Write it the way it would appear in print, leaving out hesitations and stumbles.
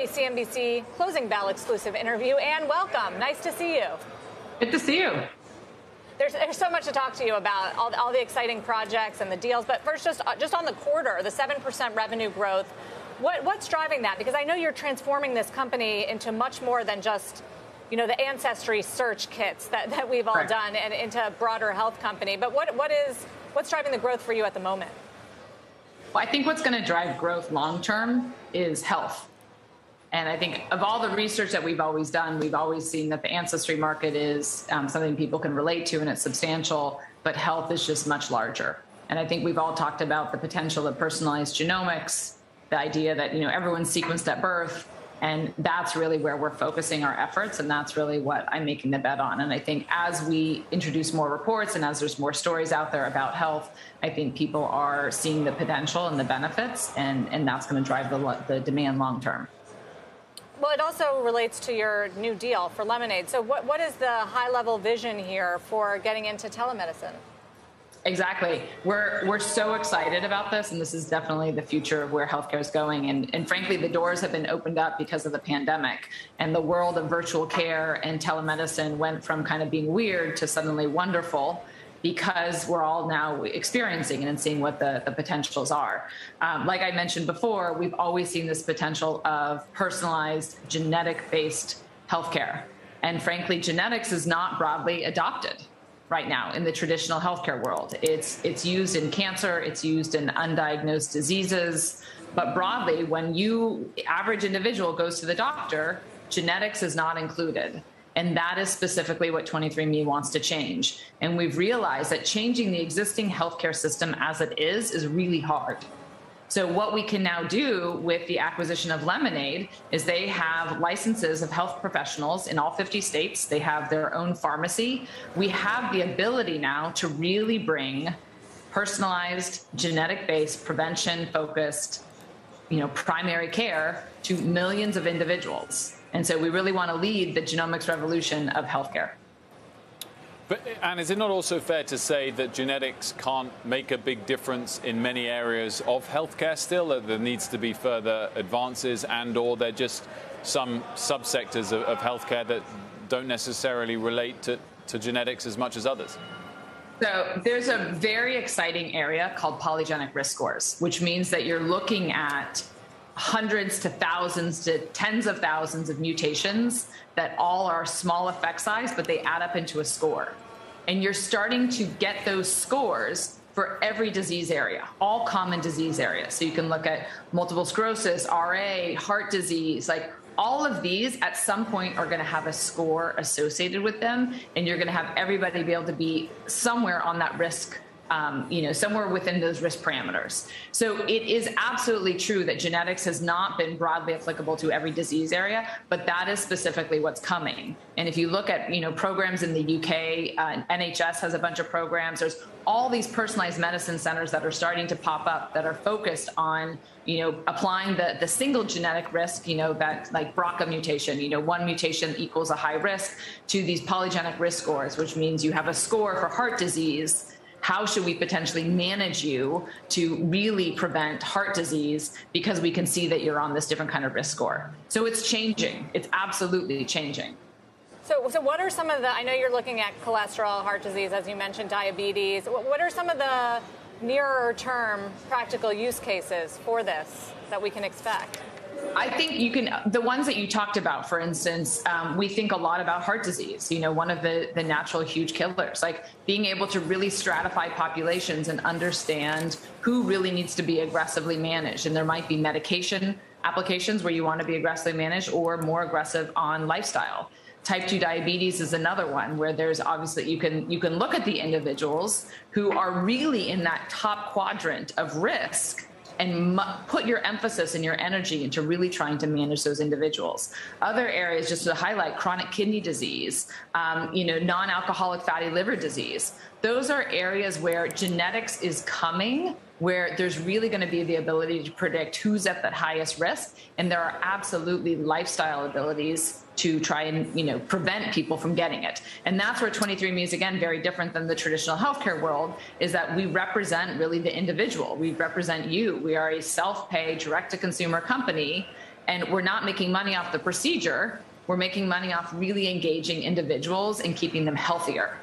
a CNBC Closing Bell exclusive interview. Anne, welcome. Nice to see you. Good to see you. There's so much to talk to you about, all the exciting projects and the deals. But first, just on the quarter, the 7% revenue growth, what's driving that? Because I know you're transforming this company into much more than just, the Ancestry search kits that we've all done, and into a broader health company. But what's driving the growth for you at the moment? Well, I think what's going to drive growth long term is health. And I think of all the research that we've always done, we've always seen that the ancestry market is something people can relate to and it's substantial, but health is just much larger. And I think we've all talked about the potential of personalized genomics, the idea that, everyone's sequenced at birth. And that's really where we're focusing our efforts. And that's really what I'm making the bet on. And I think as we introduce more reports and as there's more stories out there about health, I think people are seeing the potential and the benefits, and that's going to drive the demand long term. Well, it also relates to your new deal for Lemonaid. So what is the high-level vision here for getting into telemedicine? Exactly. We're so excited about this, and this is definitely the future of where healthcare is going. And frankly, the doors have been opened up because of the pandemic, and the world of virtual care and telemedicine went from kind of being weird to suddenly wonderful, because we're all now experiencing and seeing what the potentials are. Like I mentioned before, we've always seen this potential of personalized genetic-based healthcare. And frankly, genetics is not broadly adopted right now in the traditional healthcare world. It's used in cancer, it's used in undiagnosed diseases, but broadly, when average individual goes to the doctor, genetics is not included. And that is specifically what 23andMe wants to change. And we've realized that changing the existing healthcare system as it is really hard. So what we can now do with the acquisition of Lemonaid is they have licenses of health professionals in all 50 states. They have their own pharmacy. We have the ability now to really bring personalized, genetic-based, prevention-focused, primary care to millions of individuals. And so we really want to lead the genomics revolution of healthcare. And is it not also fair to say that genetics can't make a big difference in many areas of healthcare still? That there needs to be further advances, or they're just some subsectors of healthcare that don't necessarily relate to genetics as much as others? So there's a very exciting area called polygenic risk scores, which means that you're looking at hundreds to thousands to tens of thousands of mutations that all are small effect size, but they add up into a score. And you're starting to get those scores for every disease area, all common disease areas. So you can look at multiple sclerosis, RA, heart disease, like all of these at some point are going to have a score associated with them. And you're going to have everybody be able to be somewhere on that risk, somewhere within those risk parameters. So it is absolutely true that genetics has not been broadly applicable to every disease area, but that is specifically what's coming. And if you look at, programs in the UK, NHS has a bunch of programs. There's all these personalized medicine centers that are starting to pop up that are focused on, applying the single genetic risk, that like BRCA mutation, one mutation equals a high risk, to these polygenic risk scores, which means you have a score for heart disease. How should we potentially manage you to really prevent heart disease, because we can see that you're on this different kind of risk score. So it's changing. It's absolutely changing. So what are some of I know you're looking at cholesterol, heart disease, as you mentioned, diabetes. What are some of the nearer term practical use cases for this that we can expect? I think the ones that you talked about, for instance, we think a lot about heart disease, one of the natural huge killers, like being able to really stratify populations and understand who really needs to be aggressively managed. And there might be medication applications where you want to be aggressively managed, or more aggressive on lifestyle. Type 2 diabetes is another one where there's obviously you can look at the individuals who are really in that top quadrant of risk and put your emphasis and your energy into really trying to manage those individuals. Other areas, just to highlight, chronic kidney disease, non-alcoholic fatty liver disease. Those are areas where genetics is coming, where there's really going to be the ability to predict who's at that highest risk. And there are absolutely lifestyle abilities to try and, prevent people from getting it. And that's where 23andMe is, again, very different than the traditional healthcare world, is that we represent really the individual. We represent you. We are a self-pay, direct-to-consumer company. And we're not making money off the procedure. We're making money off really engaging individuals and keeping them healthier.